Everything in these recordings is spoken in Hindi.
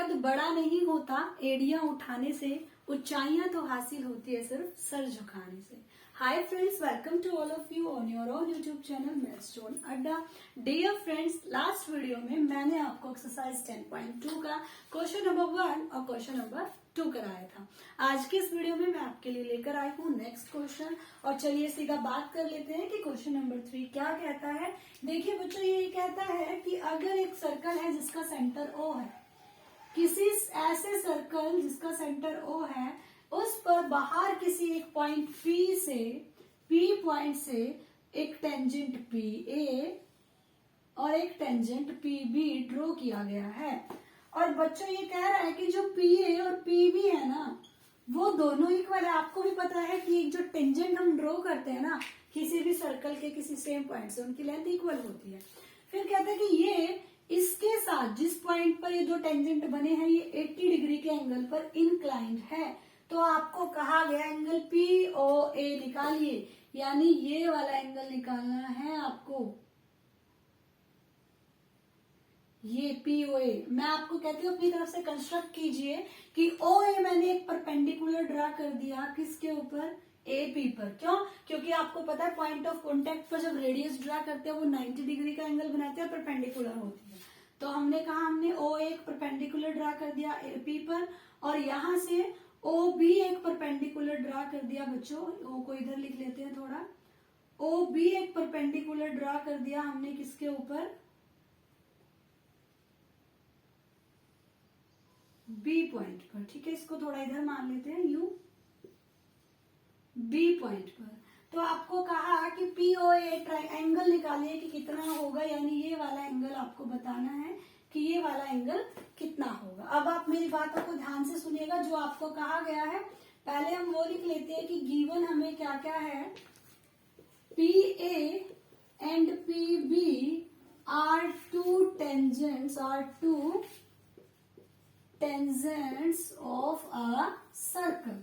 कद बड़ा नहीं होता एड़ियां उठाने से, ऊंचाइयां तो हासिल होती है सिर्फ सर झुकाने से। Hi friends, welcome to all of you on your own YouTube channel Mathstone adda. Dear friends, last video में मैंने आपको एक्सरसाइज 10.2 का क्वेश्चन नंबर 1 और क्वेश्चन नंबर 2 कराया था। आज के इस वीडियो में मैं आपके लिए लेकर आई हूँ नेक्स्ट क्वेश्चन। और चलिए सीधा बात कर लेते हैं कि क्वेश्चन नंबर 3 क्या कहता है। देखिए बच्चों, ये कहता है कि अगर एक सर्कल है जिसका सेंटर O है, किसी ऐसे सर्कल जिसका सेंटर O है, उस पर बाहर किसी एक पॉइंट P पॉइंट से एक टेंजेंट PA और एक टेंजेंट PB ड्रॉ किया गया है। और बच्चों ये कह रहा है कि जो PA और PB है ना, वो दोनों इक्वल है। आपको भी पता है कि जो टेंजेंट हम ड्रॉ करते हैं ना किसी भी सर्कल के किसी सेम पॉइंट से, उनकी लेंथ इक्वल होती है। फिर कहते हैं कि ये इसके साथ जिस पॉइंट पर ये दो टेंजेंट बने हैं ये 80 डिग्री के एंगल पर इंक्लाइंड है। तो आपको कहा गया एंगल POA निकालिए, यानी ये वाला एंगल निकालना है आपको, ये POA। मैं आपको कहती हूँ अपनी तरफ से कंस्ट्रक्ट कीजिए कि OA मैंने एक परपेंडिकुलर ड्रा कर दिया किसके ऊपर, AP पर। क्यों? क्योंकि आपको पता है पॉइंट ऑफ कॉन्टेक्ट पर जब रेडियस ड्रा करते हैं वो 90 डिग्री का एंगल बनाते हैं, परपेंडिकुलर होती है। तो हमने कहा हमने OA एक परपेंडिकुलर ड्रा कर दिया AP पर, और यहां से OB एक परपेंडिकुलर ड्रा कर दिया बच्चों। O को इधर लिख लेते हैं थोड़ा। OB एक परपेंडिकुलर ड्रा कर दिया हमने किसके ऊपर, B पॉइंट पर। ठीक है, इसको थोड़ा इधर मान लेते हैं U, B पॉइंट पर। तो आपको कहा कि POA एंगल निकालिए कि कितना होगा, यानी ये वाला एंगल आपको बताना है कि ये वाला एंगल कितना होगा। अब आप मेरी बातों को ध्यान से सुनिएगा। जो आपको कहा गया है पहले हम वो लिख लेते हैं कि गिवन हमें क्या क्या है। PA and PB are two tangents of a circle.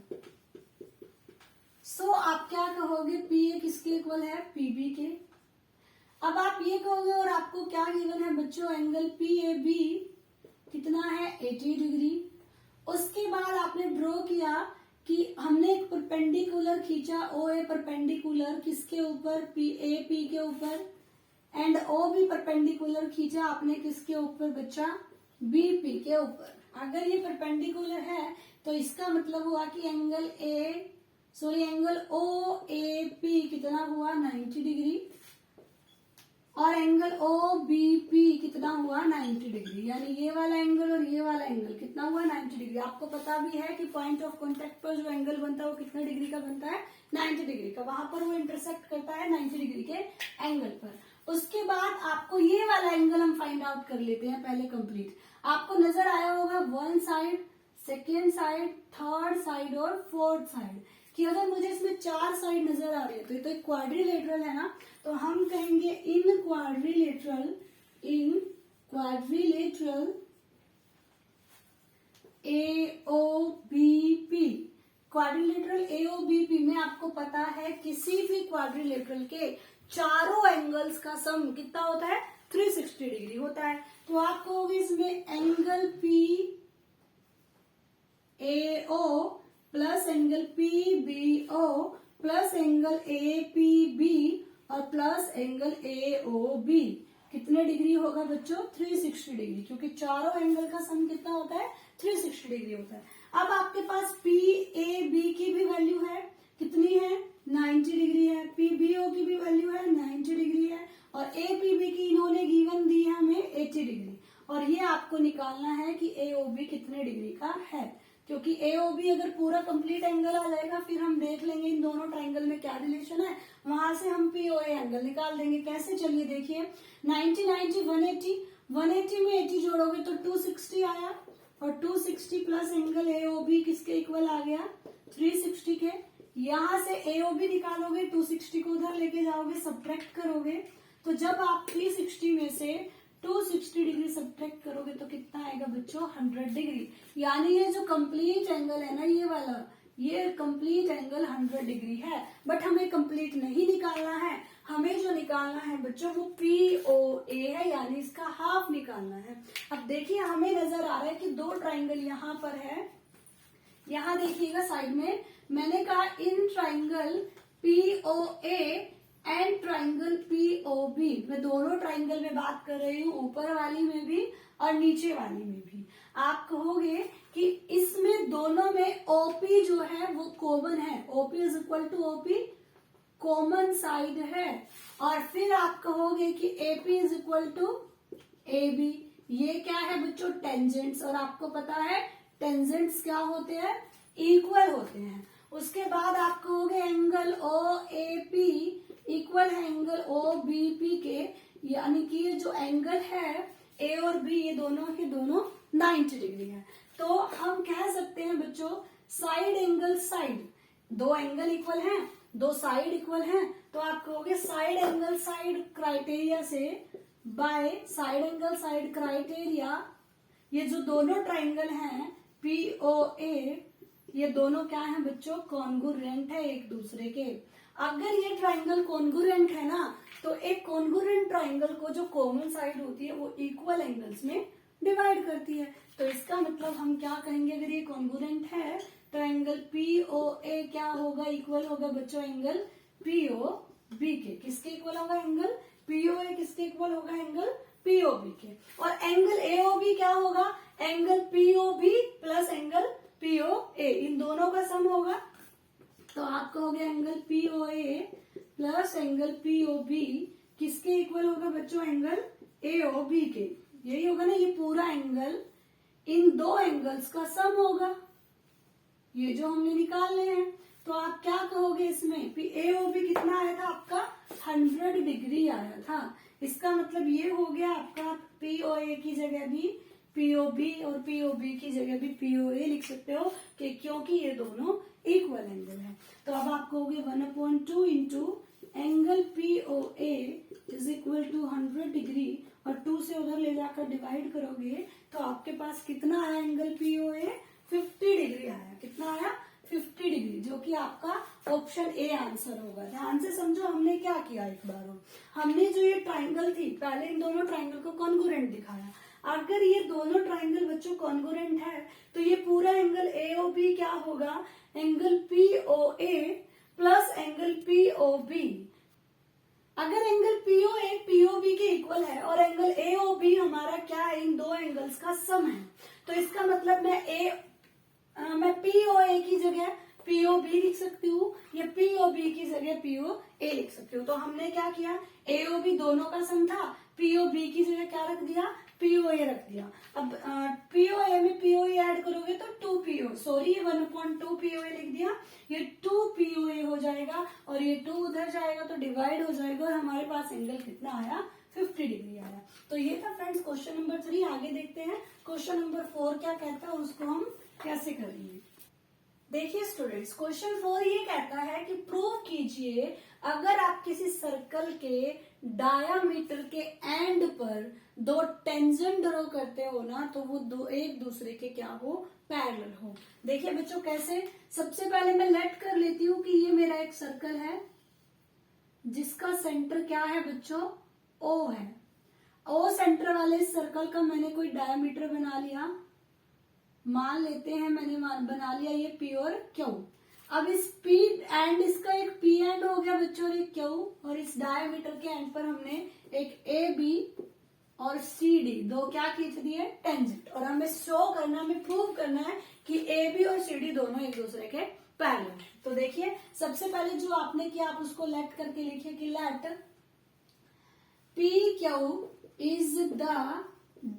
So आप क्या कहोगे, PA किसके इक्वल है, PB के। अब आप ये कहोगे और आपको क्या गिवन है बच्चों, एंगल PAB कितना है, 80 डिग्री। उसके बाद आपने ड्रॉ किया कि हमने एक परपेंडिकुलर खींचा, OA परपेंडिकुलर किसके ऊपर, PAP के ऊपर, एंड OB परपेंडिकुलर खींचा आपने किसके ऊपर बच्चा, BP के ऊपर। अगर ये परपेंडिकुलर है तो इसका मतलब हुआ कि एंगल एंगल OAP कितना हुआ, 90 डिग्री, और एंगल OBP कितना हुआ, 90 डिग्री। यानी ये वाला एंगल और ये वाला एंगल कितना हुआ, 90 डिग्री। आपको पता भी है कि पॉइंट ऑफ कॉन्टेक्ट पर जो एंगल बनता है वो कितने डिग्री का बनता है, 90 डिग्री का। वहां पर वो इंटरसेक्ट करता है 90 डिग्री के एंगल पर। उसके बाद आपको ये वाला एंगल हम फाइंड आउट कर लेते हैं पहले कंप्लीट। आपको नजर आया होगा 1 side, second side, third side और फोर्थ साइड, कि अगर मुझे इसमें 4 साइड नजर आ रही है तो ये तो एक क्वाड्रिलेटरल है ना, तो हम कहेंगे इन क्वाड्रिलेटरल AOBP। क्वाड्रिलेटरल AOBP में आपको पता है किसी भी क्वाड्रिलेटरल के चारों एंगल्स का सम कितना होता है, 360 डिग्री होता है। तो आप कहोगे इसमें angle PAO plus angle PBO plus angle APB और प्लस एंगल AOB कितने डिग्री होगा बच्चों, 360 डिग्री, क्योंकि चारों एंगल का सम कितना होता है, 360 डिग्री होता है। अब आपके पास PAB की भी वैल्यू है, कितनी है, 90 डिग्री है। PBO की भी वैल्यू है, 90 डिग्री है, और APB की इन्होंने गिवन दी है हमें 80 डिग्री। और ये आपको निकालना है कि AOB कितने डिग्री का है, क्योंकि AOB अगर पूरा कंप्लीट एंगल आ जाएगा फिर हम देख लेंगे इन दोनों ट्राइंगल में क्या रिलेशन है, वहां से हम POA एंगल निकाल देंगे। कैसे, चलिए देखिए। 90 90 180 में 80 जोड़ोगे तो 260 आया, और 260 प्लस एंगल AOB किसके इक्वल आ गया, 360 के। यहां से AOB निकालोगे, 260 को उधर लेके जाओगे, सब्ट्रैक्ट करोगे, तो जब आप 360 में से 260 डिग्री सब्ट्रैक्ट करोगे तो कितना आएगा बच्चों, 100 डिग्री। यानी ये जो कंप्लीट एंगल है ना, ये वाला, ये कंप्लीट एंगल 100 डिग्री है। बट हमें कंप्लीट नहीं निकालना है, हमें जो निकालना है बच्चों वो POA है, यानी इसका हाफ निकालना है। अब देखिए हमें नजर आ रहा है कि दो ट्राइंगल यहाँ पर है, यहाँ देखिएगा साइड में मैंने कहा in triangle POA and triangle POB, मैं दोनों ट्राइंगल में बात कर रही हूँ, ऊपर वाली में भी और नीचे वाली में भी। आप कहोगे कि इसमें दोनों में OP जो है वो कॉमन है, OP is equal to OP, common side है। और फिर आप कहोगे कि AP is equal to AB, ये क्या है बच्चों, टेंजेंट्स, और आपको पता है टेंजेंट्स क्या होते हैं, इक्वल होते हैं। उसके बाद आप कहोगे एंगल OAP इक्वल है एंगल OBP के, यानी कि ये जो एंगल है A और B ये दोनों के दोनों 90 डिग्री है। तो हम कह सकते हैं बच्चों साइड एंगल साइड, दो एंगल इक्वल हैं, दो साइड इक्वल हैं, तो आप कहोगे साइड एंगल साइड क्राइटेरिया से by side angle side criteria, ये जो दोनों ट्राइंगल हैं POA ये दोनों क्या है बच्चों, कॉन्गुरेंट है एक दूसरे के। अगर ये ट्राइंगल कॉन्गुरेंट है ना, तो एक कॉन्गुरेंट ट्राइंगल को जो कॉमन साइड होती है वो इक्वल एंगल्स में डिवाइड करती है। तो इसका मतलब हम क्या कहेंगे, अगर ये कॉन्गुरेंट है तो एंगल POA क्या होगा, इक्वल होगा बच्चों एंगल POB के। किसके इक्वल होगा, एंगल POA किसके इक्वल होगा, एंगल POB के। और एंगल AOB क्या होगा, angle POB plus angle POA, इन दोनों का सम होगा। तो आप कहोगे angle POA plus angle POB किसके इक्वल होगा बच्चों, एंगल AOB के। यही होगा ना, ये पूरा एंगल इन दो एंगल्स का सम होगा, ये जो हमने निकालने हैं। तो आप क्या कहोगे इसमें, AOB कितना आया था आपका, 100 डिग्री आया था। इसका मतलब ये हो गया आपका POA की जगह भी POB और POB की जगह भी POA लिख सकते हो, कि क्योंकि ये दोनों इक्वल एंगल है। तो अब आप कहोगे 1/2 into angle POA is equal to 100 degree, और 2 से उधर ले जाकर डिवाइड करोगे तो आपके पास कितना आया एंगल POA, 50 डिग्री आया। कितना आया, 50 डिग्री, जो कि आपका ऑप्शन ए आंसर होगा। ध्यान से समझो हमने क्या किया एक बार और, हमने जो ये ट्राइंगल थी पहले इन दोनों ट्राइंगल को कॉन्गुरेंट दिखाया। अगर ये दोनों ट्राइंगल बच्चों कॉन्गुरेंट है तो ये पूरा एंगल AOB क्या होगा, angle POA plus angle POB। अगर एंगल POA POB के इक्वल है और एंगल AOB हमारा क्या है, इन दो एंगल्स का सम है, तो इसका मतलब मैं POA की जगह POB लिख सकती हूँ, या POB की जगह POA लिख सकती हूँ। तो हमने क्या किया, AOB दोनों का सम था, POB की जगह क्या रख दिया, POA रख दिया। अब POA में POA ऐड करोगे तो 2PO, सॉरी 1/2 POA लिख दिया, ये 2 POA हो जाएगा, और ये 2 उधर जाएगा तो डिवाइड हो जाएगा, और हमारे पास एंगल कितना आया, 50 डिग्री आया। तो ये था फ्रेंड्स क्वेश्चन नंबर 3। आगे देखते हैं क्वेश्चन नंबर 4 क्या कहता है और उसको हम कैसे करेंगे। देखिए स्टूडेंट्स, क्वेश्चन 4 ये कहता है कि प्रूव कीजिए अगर आप किसी सर्कल के डायामीटर के एंड पर दो टेंजेंट ड्रॉ करते हो ना, तो वो दो एक दूसरे के क्या हो, पैरेलल हो। देखिए बच्चों कैसे, सबसे पहले मैं लेट कर लेती हूँ कि ये मेरा एक सर्कल है जिसका सेंटर क्या है बच्चों, O है। O सेंटर वाले इस सर्कल का मैंने कोई डायामीटर बना लिया, मान लेते हैं मैंने बना लिया ये P और Q। अब इस P एंड, इसका एक P एंड हो गया बच्चों, एक Q, और इस डायमीटर के एंड पर हमने एक AB और CD दो क्या खींच दिए, टेंजेंट। और हमें शो करना, हमें प्रूव करना है कि AB और CD दोनों एक दूसरे के पैरेलल हैं। तो देखिए सबसे पहले जो आपने किया आप उसको लेट करके लिखिए कि let PQ is the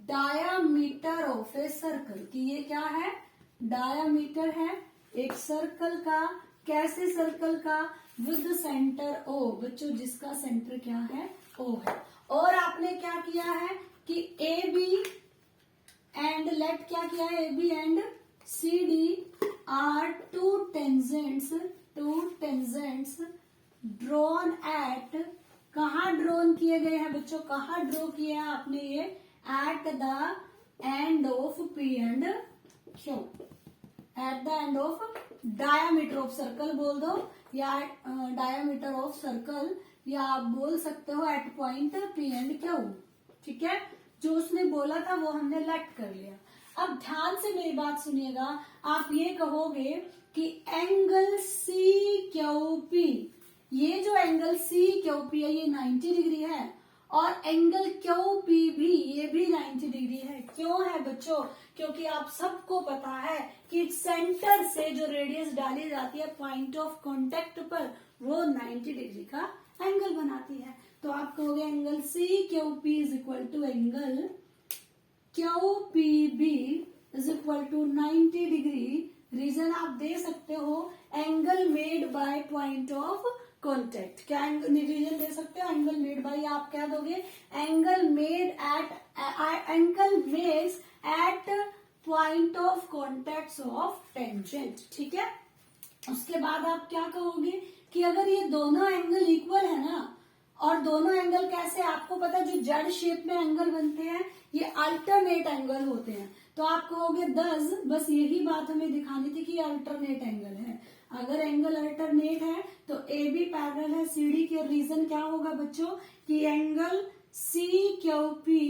diameter of a circle, कि ये क्या है, डायामीटर है एक सर्कल का। कैसे सर्कल का, विद सेंटर O, बच्चों जिसका सेंटर क्या है, O है। और आपने क्या किया है कि AB एंड लेट क्या किया है, AB and CD are two tangents drawn at, कहाँ ड्रॉन किए गए हैं बच्चों, कहाँ ड्रॉ किए हैं आपने ये, at the end of P and Q, at the end of diameter of circle बोल दो, या डायामीटर ऑफ सर्कल या आप बोल सकते हो at point P and Q. ठीक है, जो उसने बोला था वो हमने लेट कर लिया। अब ध्यान से मेरी बात सुनिएगा, आप ये कहोगे कि एंगल सी क्यू पी, ये जो एंगल सी क्यू पी है ये 90 डिग्री है, और एंगल क्यू पी भी ये भी 90 डिग्री है। क्यों है बच्चों? क्योंकि आप सबको पता है कि सेंटर से जो रेडियस डाली जाती है पॉइंट ऑफ कांटेक्ट पर, वो 90 डिग्री का एंगल बनाती है। तो आप कहोगे angle C Q P is equal to angle Q P B is equal to 90 degree. Reason आप दे सकते हो angle made by point of contact. क्या रीजन दे सकते हो? एंगल मेड बाय, आप क्या दोगे? Angle made at point of contact of tangent. ठीक है, उसके बाद आप क्या कहोगे कि अगर ये दोनों एंगल इक्वल है ना, और दोनों एंगल कैसे, आपको पता है जो जेड शेप में एंगल बनते हैं ये अल्टरनेट एंगल होते हैं। तो आप कहोगे बस यही बात हमें दिखानी थी कि ये अल्टरनेट एंगल है। अगर एंगल अल्टरनेट है तो ए बी पैरेलल है सी डी के। रीजन क्या होगा बच्चों कि angle C Q P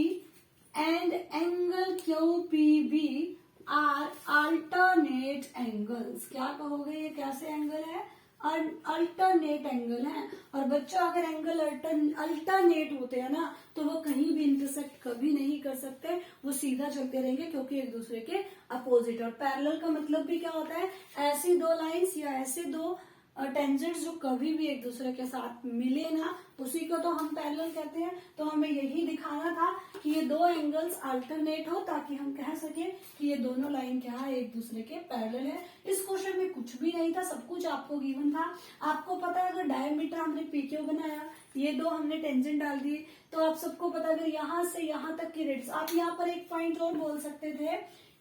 and angle Q P B are alternate angles. क्या कहोगे, ये कैसे एंगल है? अल्टरनेट एंगल है। और बच्चों अगर एंगल अल्टरनेट होते हैं ना तो वो कहीं भी इंटरसेक्ट कभी नहीं कर सकते, वो सीधा चलते रहेंगे क्योंकि एक दूसरे के अपोजिट। और पैरेलल का मतलब भी क्या होता है? ऐसी दो लाइंस या ऐसे दो टेंजेंट्स जो कभी भी एक दूसरे के साथ मिले ना, उसी को तो हम पैरेलल कहते हैं। तो हमें यही दिखाना था कि ये दो एंगल्स अल्टरनेट हो, ताकि हम कह सके कि ये दोनों लाइन क्या है, एक दूसरे के पैरेलल है। इस क्वेश्चन में कुछ भी नहीं था, सब कुछ आपको गिवन था। आपको पता है अगर डायमीटर हमने पीक्यू बनाया, ये दो हमने टेंजेंट डाल दिए, तो आप सबको पता है अगर यहाँ से यहाँ तक की रेडियस, आप यहाँ पर एक पॉइंट और बोल सकते थे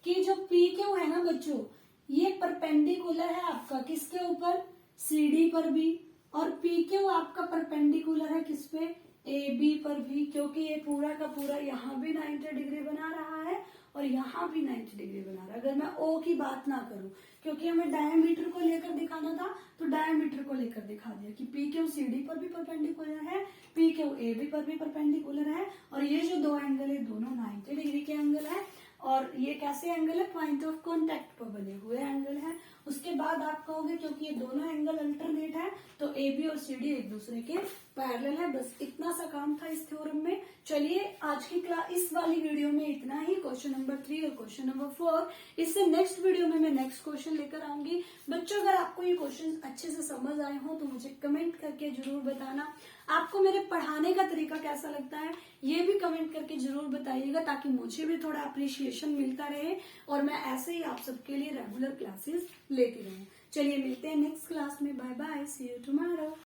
कि जो पीक्यू है ना बच्चों, ये परपेंडिकुलर है आपका किसके ऊपर? सीडी पर भी। और पी क्यू आपका परपेंडिकुलर है किस पे? ए बी पर भी, क्योंकि ये पूरा का पूरा यहाँ भी 90 डिग्री बना रहा है और यहाँ भी 90 डिग्री बना रहा है। अगर मैं ओ की बात ना करूं, क्योंकि हमें डायमीटर को लेकर दिखाना था तो डायमीटर को लेकर दिखा दिया कि पी क्यू सी डी पर भी परपेंडिकुलर है, पी क्यू ए बी पर भी परपेंडिकुलर है, और ये जो दो एंगल है दोनों 90 डिग्री के एंगल है। और ये कैसे एंगल है? पॉइंट ऑफ कॉन्टेक्ट पर बने हुए एंगल है। उसके बाद आप कहोगे क्योंकि ये दोनों एंगल अल्टरनेट है तो ए बी और सी डी एक दूसरे के पैरेलल है। बस इतना सा काम था इस थ्योरम में। चलिए आज की क्लास इस वाली वीडियो में इतना ही। क्वेश्चन नंबर 3 और क्वेश्चन नंबर 4, इससे नेक्स्ट वीडियो में मैं नेक्स्ट क्वेश्चन लेकर आऊंगी। बच्चों अगर आपको ये क्वेश्चन अच्छे से समझ आए हो तो मुझे कमेंट करके जरूर बताना। आपको मेरे पढ़ाने का तरीका कैसा लगता है ये भी कमेंट करके जरूर बताइएगा, ताकि मुझे भी थोड़ा अप्रिशिएशन मिलता रहे और मैं ऐसे ही आप सबके लिए रेगुलर क्लासेस लेती रहूं। चलिए मिलते हैं नेक्स्ट क्लास में। Bye bye, see you tomorrow.